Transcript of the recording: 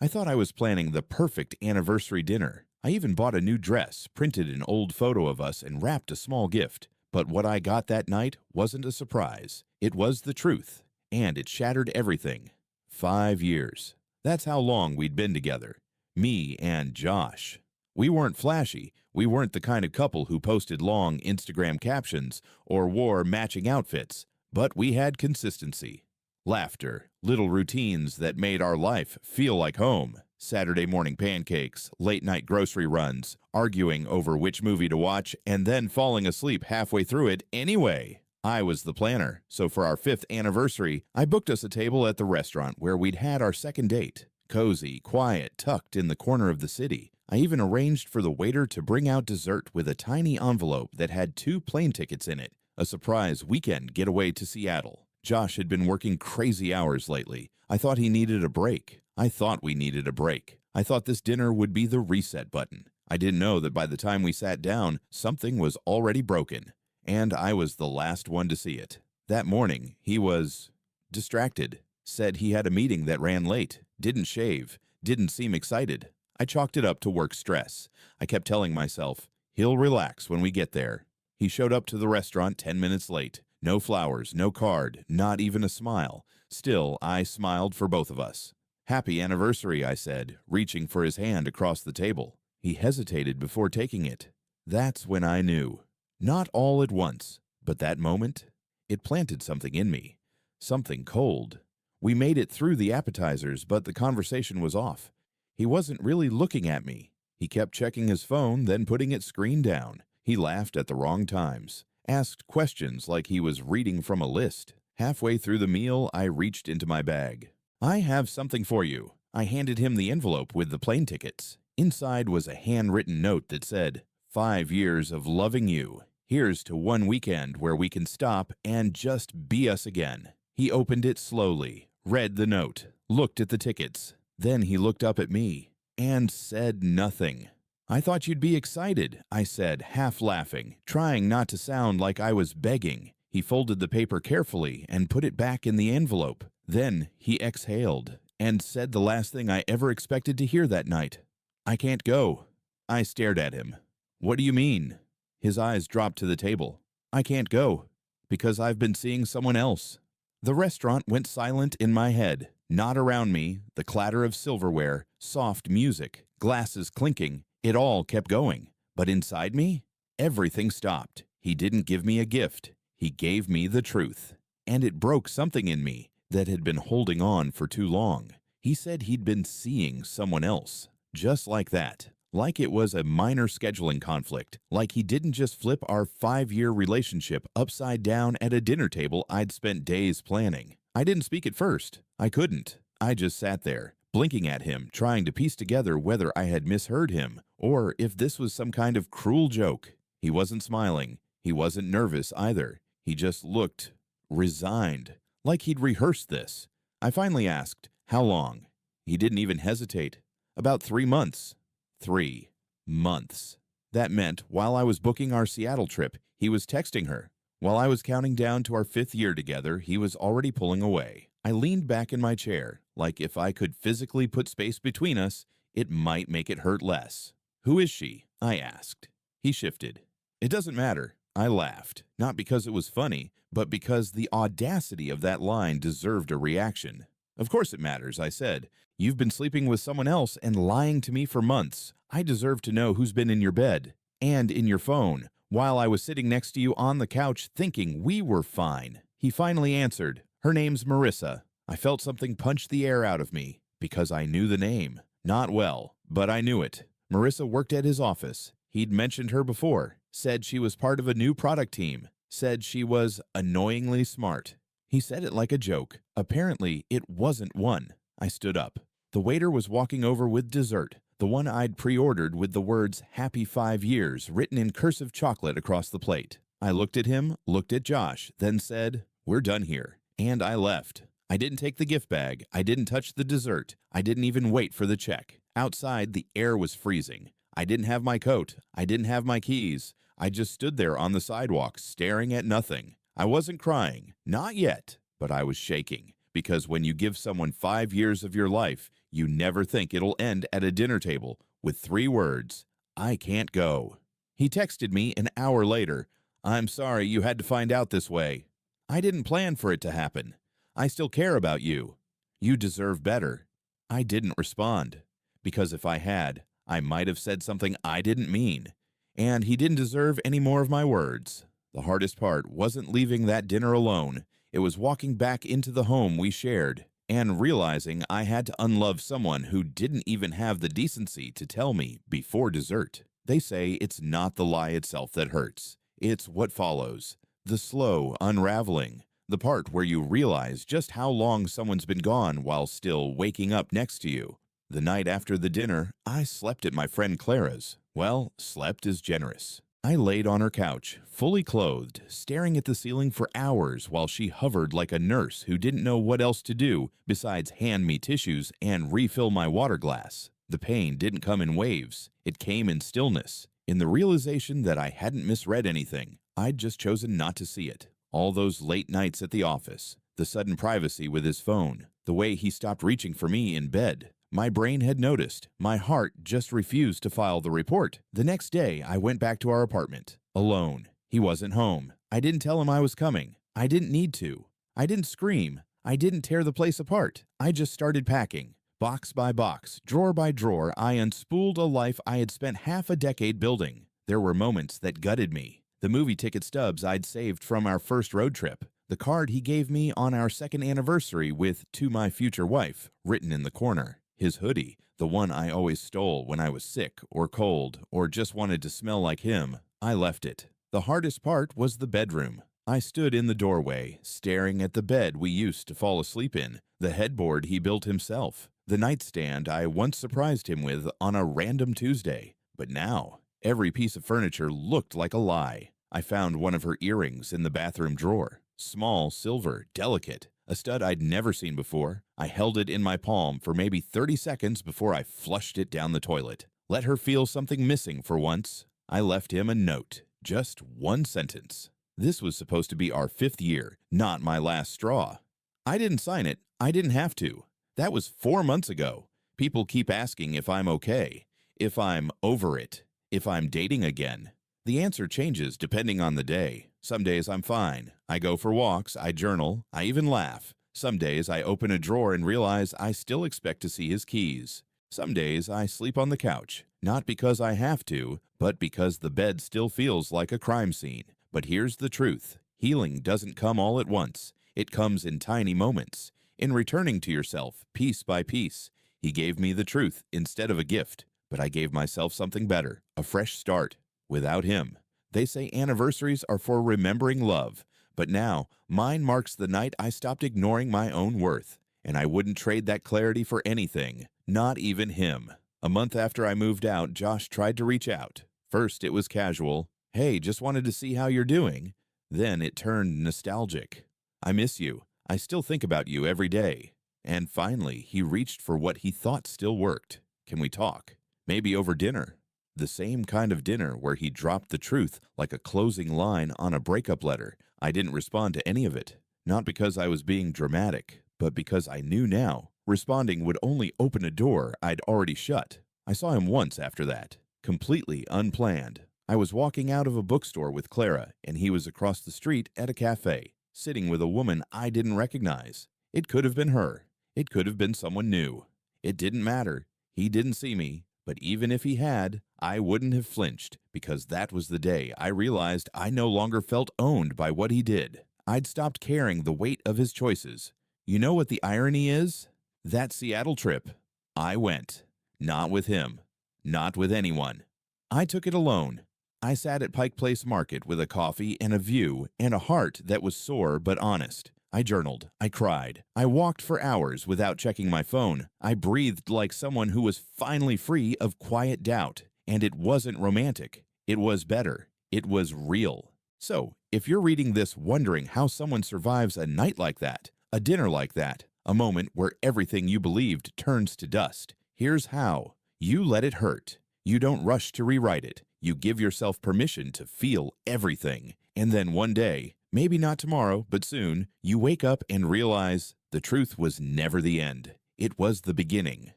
I thought I was planning the perfect anniversary dinner. I even bought a new dress, printed an old photo of us, and wrapped a small gift. But what I got that night wasn't a surprise. It was the truth, and it shattered everything. 5 years. That's how long we'd been together. Me and Josh. We weren't flashy. We weren't the kind of couple who posted long Instagram captions or wore matching outfits. But we had consistency. Laughter, little routines that made our life feel like home. Saturday morning pancakes, late-night grocery runs, arguing over which movie to watch, and then falling asleep halfway through it anyway. I was the planner, so for our 5th anniversary, I booked us a table at the restaurant where we'd had our second date. Cozy, quiet, tucked in the corner of the city. I even arranged for the waiter to bring out dessert with a tiny envelope that had 2 plane tickets in it, a surprise weekend getaway to Seattle. Josh had been working crazy hours lately. I thought he needed a break. I thought we needed a break. I thought this dinner would be the reset button. I didn't know that by the time we sat down, something was already broken, and I was the last one to see it. That morning, he was distracted, said he had a meeting that ran late, didn't shave, didn't seem excited. I chalked it up to work stress. I kept telling myself, he'll relax when we get there. He showed up to the restaurant 10 minutes late. No flowers, no card, not even a smile. Still, I smiled for both of us. "Happy anniversary," I said, reaching for his hand across the table. He hesitated before taking it. That's when I knew. Not all at once, but that moment, it planted something in me. Something cold. We made it through the appetizers, but the conversation was off. He wasn't really looking at me. He kept checking his phone, then putting its screen down. He laughed at the wrong times. Asked questions like he was reading from a list. Halfway through the meal, I reached into my bag. "I have something for you." I handed him the envelope with the plane tickets. Inside was a handwritten note that said, 5 years of loving you. Here's to one weekend where we can stop and just be us again. He opened it slowly, read the note, looked at the tickets. Then he looked up at me and said nothing. "I thought you'd be excited," I said, half laughing, trying not to sound like I was begging. He folded the paper carefully and put it back in the envelope. Then he exhaled and said the last thing I ever expected to hear that night. "I can't go." I stared at him. "What do you mean?" His eyes dropped to the table. "I can't go because I've been seeing someone else." The restaurant went silent in my head. Not around me, the clatter of silverware, soft music, glasses clinking. It all kept going. But inside me, everything stopped. He didn't give me a gift. He gave me the truth. And it broke something in me that had been holding on for too long. He said he'd been seeing someone else. Just like that. Like it was a minor scheduling conflict. Like he didn't just flip our 5-year relationship upside down at a dinner table I'd spent days planning. I didn't speak at first. I couldn't. I just sat there, blinking at him, trying to piece together whether I had misheard him or if this was some kind of cruel joke. He wasn't smiling. He wasn't nervous either. He just looked resigned, like he'd rehearsed this. I finally asked, "How long?" He didn't even hesitate. "About 3 months." 3 months. That meant while I was booking our Seattle trip, he was texting her. While I was counting down to our 5th year together, he was already pulling away. I leaned back in my chair, like if I could physically put space between us, it might make it hurt less. "Who is she?" I asked. He shifted. "It doesn't matter." I laughed, not because it was funny, but because the audacity of that line deserved a reaction. "Of course it matters," I said. "You've been sleeping with someone else and lying to me for months. I deserve to know who's been in your bed and in your phone while I was sitting next to you on the couch thinking we were fine." He finally answered, "Her name's Marissa." I felt something punch the air out of me because I knew the name. Not well, but I knew it. Marissa worked at his office. He'd mentioned her before, said she was part of a new product team, said she was annoyingly smart. He said it like a joke. Apparently, it wasn't one. I stood up. The waiter was walking over with dessert, the one I'd pre-ordered with the words "Happy 5 years" written in cursive chocolate across the plate. I looked at him, looked at Josh, then said, "We're done here." And I left. I didn't take the gift bag. I didn't touch the dessert. I didn't even wait for the check. Outside, the air was freezing. I didn't have my coat. I didn't have my keys. I just stood there on the sidewalk, staring at nothing. I wasn't crying. Not yet. But I was shaking. Because when you give someone 5 years of your life, You never think it'll end at a dinner table with 3 words, "I can't go." He texted me an hour later, "I'm sorry you had to find out this way. I didn't plan for it to happen. I still care about you. You deserve better." I didn't respond, because if I had, I might have said something I didn't mean, and he didn't deserve any more of my words. The hardest part wasn't leaving that dinner alone. It was walking back into the home we shared and realizing I had to unlove someone who didn't even have the decency to tell me before dessert. They say it's not the lie itself that hurts. It's what follows. The slow unraveling. The part where you realize just how long someone's been gone while still waking up next to you. The night after the dinner, I slept at my friend Clara's. Well, slept is generous. I laid on her couch, fully clothed, staring at the ceiling for hours while she hovered like a nurse who didn't know what else to do besides hand me tissues and refill my water glass. The pain didn't come in waves. It came in stillness, in the realization that I hadn't misread anything. I'd just chosen not to see it. All those late nights at the office, the sudden privacy with his phone, the way he stopped reaching for me in bed. My brain had noticed. My heart just refused to file the report. The next day, I went back to our apartment, alone. He wasn't home. I didn't tell him I was coming. I didn't need to. I didn't scream. I didn't tear the place apart. I just started packing. Box by box, drawer by drawer, I unspooled a life I had spent half a decade building. There were moments that gutted me. The movie ticket stubs I'd saved from our first road trip. The card he gave me on our second anniversary with "To my future wife" written in the corner. His hoodie, the one I always stole when I was sick or cold or just wanted to smell like him. I left it. The hardest part was the bedroom. I stood in the doorway, staring at the bed we used to fall asleep in, the headboard he built himself, the nightstand I once surprised him with on a random Tuesday. But now, every piece of furniture looked like a lie. I found one of her earrings in the bathroom drawer. Small, silver, delicate, a stud I'd never seen before. I held it in my palm for maybe 30 seconds before I flushed it down the toilet. Let her feel something missing for once. I left him a note, just one sentence. This was supposed to be our 5th year, not my last straw. I didn't sign it. I didn't have to. That was 4 months ago. People keep asking if I'm okay, if I'm over it, if I'm dating again. The answer changes depending on the day. Some days I'm fine. I go for walks, I journal, I even laugh. Some days I open a drawer and realize I still expect to see his keys. Some days I sleep on the couch, not because I have to, but because the bed still feels like a crime scene. But here's the truth. Healing doesn't come all at once. It comes in tiny moments, in returning to yourself piece by piece. He gave me the truth instead of a gift, but I gave myself something better, a fresh start. Without him. They say anniversaries are for remembering love, but now mine marks the night I stopped ignoring my own worth, and I wouldn't trade that clarity for anything, not even him. A month after I moved out, Josh tried to reach out. First it was casual, "Hey, just wanted to see how you're doing." Then it turned nostalgic. "I miss you. I still think about you every day." And finally, he reached for what he thought still worked. "Can we talk? Maybe over dinner?" The same kind of dinner where he dropped the truth like a closing line on a breakup letter. I didn't respond to any of it. Not because I was being dramatic, but because I knew now. Responding would only open a door I'd already shut. I saw him once after that. Completely unplanned. I was walking out of a bookstore with Clara, and he was across the street at a cafe, sitting with a woman I didn't recognize. It could have been her. It could have been someone new. It didn't matter. He didn't see me. But even if he had, I wouldn't have flinched, because that was the day I realized I no longer felt owned by what he did. I'd stopped carrying the weight of his choices. You know what the irony is? That Seattle trip, I went. Not with him. Not with anyone. I took it alone. I sat at Pike Place Market with a coffee and a view and a heart that was sore but honest. I journaled. I cried. I walked for hours without checking my phone. I breathed like someone who was finally free of quiet doubt. And it wasn't romantic. It was better. It was real. So, if you're reading this wondering how someone survives a night like that, a dinner like that, a moment where everything you believed turns to dust, here's how. You let it hurt. You don't rush to rewrite it. You give yourself permission to feel everything. And then one day, maybe not tomorrow, but soon, you wake up and realize the truth was never the end. It was the beginning.